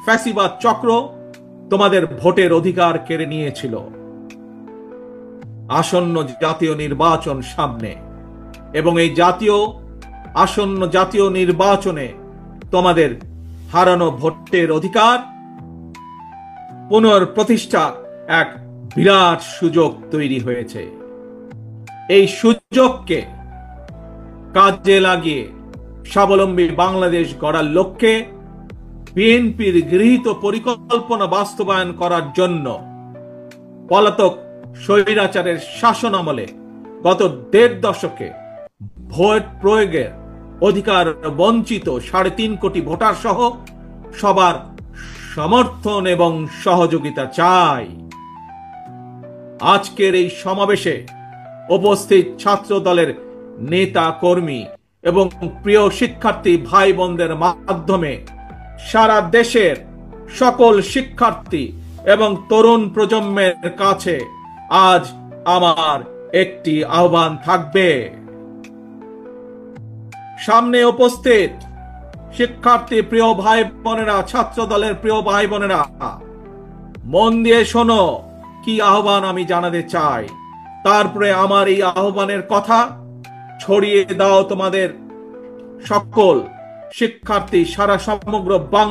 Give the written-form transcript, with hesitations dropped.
ফ্যাসিবাদ চক্র তোমাদের ভোটের অধিকার কেড়ে নিয়েছিল। আসন্ন জাতীয় নির্বাচন সামনে এবং এই আসন্ন জাতীয় নির্বাচনে তোমাদের হারানো ভোটের অধিকার পুনঃপ্রতিষ্ঠার এক বিরাট সুযোগ তৈরি হয়েছে। এই সুযোগকে কাজে লাগিয়ে স্বাবলম্বী বাংলাদেশ গড়ার লক্ষ্যে বিএনপির গৃহীত পরিকল্পনা বাস্তবায়ন করার জন্য পলাতক স্বৈরাচারের শাসন আমলে গত ১.৫ দশকে ভোট প্রয়োগের অধিকার বঞ্চিত ৩.৫ কোটি ভোটার সহ সবার সমর্থন এবং সহযোগিতা চাই। আজকের এই সমাবেশে উপস্থিত ছাত্র দলের নেতা কর্মী এবং প্রিয় শিক্ষার্থী ভাই বোনদের মাধ্যমে সারা দেশের সকল শিক্ষার্থী এবং তরুণ প্রজন্মের কাছে আজ আমার একটি আহ্বান থাকবে। সামনে উপস্থিত শিক্ষার্থী প্রিয় ভাই বোনেরা, ছাত্র দলের প্রিয় ভাই বোনেরা, মন দিয়ে শোনো কি আহ্বান আমি জানাতে চাই। তারপরে আমার এই আহ্বানের কথা ছড়িয়ে দাও তোমাদের সকল শিক্ষার্থী সারা সমগ্র বাংলা